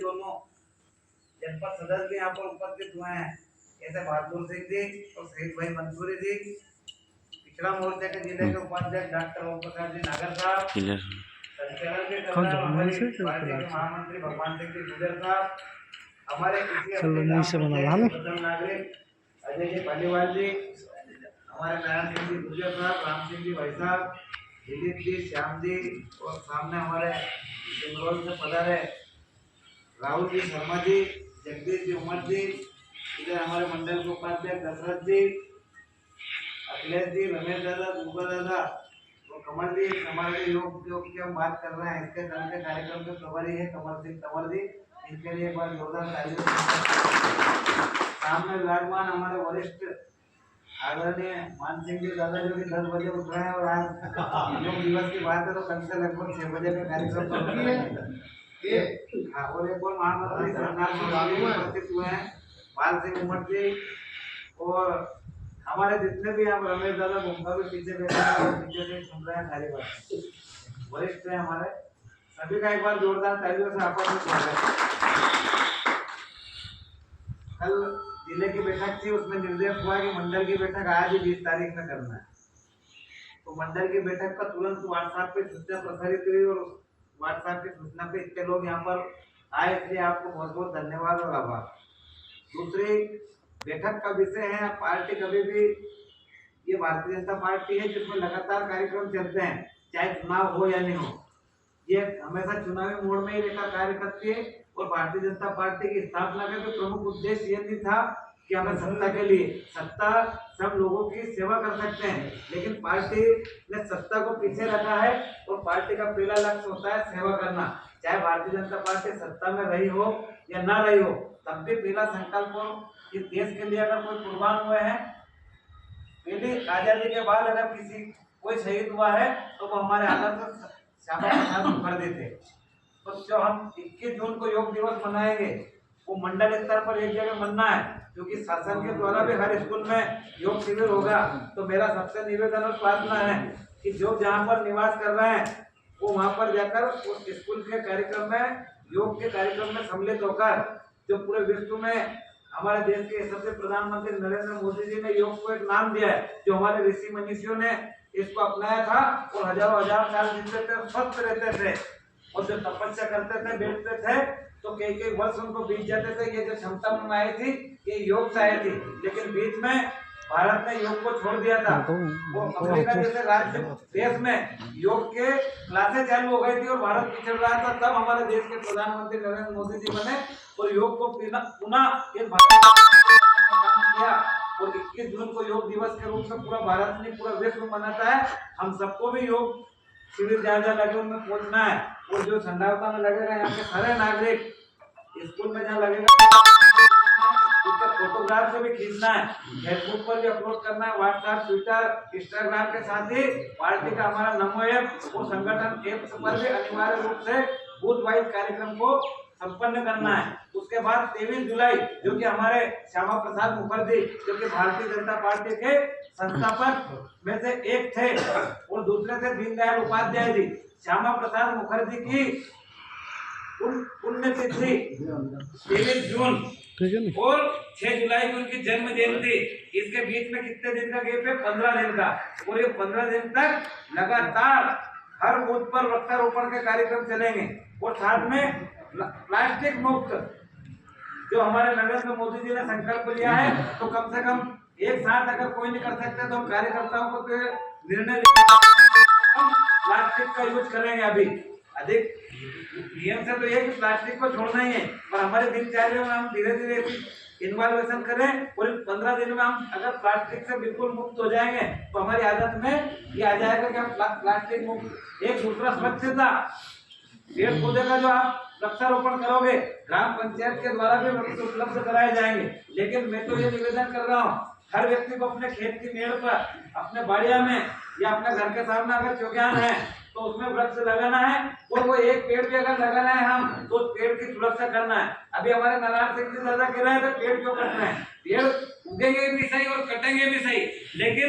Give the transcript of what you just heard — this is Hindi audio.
दोनों जनपद सदस्य भी यहाँ पर उपस्थित हुए हैं, जैसे बहादुर सिंह जी और शहीद भाई मंसूरी जी, पिछड़ा मोर्चा के जिले के उपाध्यक्ष डॉक्टर ओम प्रकाश जी नागर साहब, संचालन के पार्टी के महामंत्री भगवान सिंह जी गुजर साहब, हमारे बदल नागरिक अजय जी पालीवाल जी, हमारे नारायण सिंह जी गुजर साहब, राम सिंह जी भाई साहब, दिलीप जी, श्याम जी, और सामने हमारे सिंगरौल से पधारे राहुल जी शर्मा जी, जगदीश जी उमर जी, इधर हमारे मंडल के उपाध्यक्ष दशरथ जी, अखिलेश जी, रमेश दादा, दुर्गा दादा और कमल जी। हमारे योग की हम बात कर रहे हैं, इसके कल के कार्यक्रम के प्रभारी है कमल सिंह तंवर जी, इनके लिए एक बार जोरदार तालियां। सामने विराजमान हमारे वरिष्ठ आदरणीय मान सिंह जी दादा जो कि 10 बजे उठ रहे हैं, और आज योग दिवस की बात है तो कल से लगभग 6 बजे का कार्यक्रम और एक और महामंत्री उपस्थित हुए हैं पाल सिंह उमर जी, और हमारे जितने भी हम रमेश दादा घूमकर भी पीछे बैठे हैं और पीछे से सुन रहे हैं सारी बात, वरिष्ठ है हमारे सभी का एक बार जोरदार तालियों से आपका स्वागत। कल जिले की बैठक थी, उसमें निर्देश हुआ कि मंडल की बैठक आज ही 20 तारीख में करना है, तो मंडल की बैठक पर तुरंत व्हाट्सएप पे सूचना प्रसारित हुई और व्हाट्सएप की सूचना पे इतने लोग यहाँ पर आए, इसलिए आपको बहुत बहुत धन्यवाद और आभार। दूसरी बैठक का विषय है पार्टी, कभी भी ये भारतीय जनता पार्टी है जिसमें लगातार कार्यक्रम चलते हैं, चाहे चुनाव हो या नहीं हो, ये हमेशा चुनावी मोड में ही रहकर कार्य करती है। और भारतीय जनता पार्टी की स्थापना का प्रमुख उद्देश्य ये नहीं था कि हमें सत्ता के लिए, सत्ता सब लोगों की सेवा कर सकते हैं, लेकिन पार्टी ने सत्ता को पीछे रखा है और पार्टी का पहला लक्ष्य होता है सेवा करना। चाहे भारतीय जनता पार्टी सत्ता में रही हो या ना रही हो, तब भी पहला संकल्प हो कि देश के लिए अगर कोई कुर्बान हुए हैं, पहली आजादी के बाद अगर किसी कोई शहीद हुआ है तो वो हमारे आदर्श श्यामा प्रसाद मुखर्जी थे। तो जो हम 21 जून को योग दिवस मनाएंगे वो मंडल स्तर पर एक जगह मनना है, क्योंकि शासन के द्वारा भी हर स्कूल में योग शिविर होगा। तो मेरा सबसे निवेदन और प्रार्थना है कि जो जहाँ पर निवास कर रहे हैं वो वहाँ पर जाकर उस स्कूल के कार्यक्रम में, योग के कार्यक्रम में सम्मिलित होकर, जो पूरे विश्व में हमारे देश के सबसे प्रधानमंत्री नरेंद्र मोदी जी ने योग को एक नाम दिया है, जो हमारे ऋषि मनीषियों ने इसको अपनाया था और हजारों हजार साल जीते थे, स्वस्थ रहते थे, और जो तपस्या करते थे, बैठते थे तो कई वर्ष उनको बीत जाते थे। ये जो क्षमता में आई थी ये योग से आई थी, लेकिन बीच में भारत ने योग को छोड़ दिया था। वो अमेरिका जैसे राज्य देश में योग के क्लासेस चालू हो गई थी और भारत पिछड़ रहा था, तब हमारे देश के प्रधानमंत्री नरेंद्र मोदी जी बने और योग को पुनः इस भारत किया। और 21 जून को योग दिवस के रूप में पूरा भारत नहीं, पूरा विश्व मनाता है। हम सबको भी योग शिविर जहाँ लगे उनमें पहुंचना है, और जो संधावता में लगेगा यहाँ के सारे नागरिक, स्कूल में जहाँ लगेगा उसका फोटोग्राफ से भी खींचना है, फेसबुक पर भी अपलोड करना है, व्हाट्सएप, ट्विटर, इंस्टाग्राम के साथ ही पार्टी का हमारा नमो ऐप और संगठन ऐप पर भी अनिवार्य रूप से बूथ वाइज कार्यक्रम को संपन्न करना है। उसके बाद 23 जुलाई जो कि हमारे श्यामा प्रसाद मुखर्जी, जो कि भारतीय जनता पार्टी के संस्थापक में से एक थे और दूसरे थे दीनदयाल उपाध्याय जी, श्यामा प्रसाद मुखर्जी की पुण्यतिथि 23 जून और 6 जुलाई की उनकी जन्म जयंती, इसके बीच में कितने दिन का गैप है? 15 दिन का। और ये 15 दिन तक लगातार हर बूथ पर वृक्षारोपण के कार्यक्रम चलेंगे और साथ में प्लास्टिक मुक्त जो हमारे नरेंद्र मोदी जी ने संकल्प लिया है, तो कम से कम एक साथ अगर कोई नहीं कर सकते तो कार्यकर्ताओं को तो निर्णय प्लास्टिक का यूज करेंगे। अभी अधिक नियम से तो ये कि प्लास्टिक को छोड़ना ही है, पर हमारे दिनचर्या में हम धीरे धीरे इन्वॉल्वेशन करें और 15 दिन में हम अगर प्लास्टिक से बिल्कुल मुक्त हो जाएंगे तो हमारी आदत में ये आ जाएगा कि हम प्लास्टिक मुक्त। एक दूसरा स्वच्छता, पेड़ पौधे का जो आप वृक्षारोपण करोगे ग्राम पंचायत के द्वारा भी वृक्ष उपलब्ध कराए जाएंगे, लेकिन मैं तो ये निवेदन कर रहा हूँ हर व्यक्ति को अपने खेत की मेड़ पर, अपने बाड़िया में या अपने घर के सामने अगर चौकियान है तो उसमें वृक्ष लगाना है, और वो एक पेड़ भी अगर लगाना है हम तो उस पेड़ की सुरक्षा करना है। अभी हमारे नारायण सिंह जी दादा कह रहे हैं पेड़ क्यों कट रहे हैं, पेड़ उगेंगे भी सही और कटेंगे भी सही, लेकिन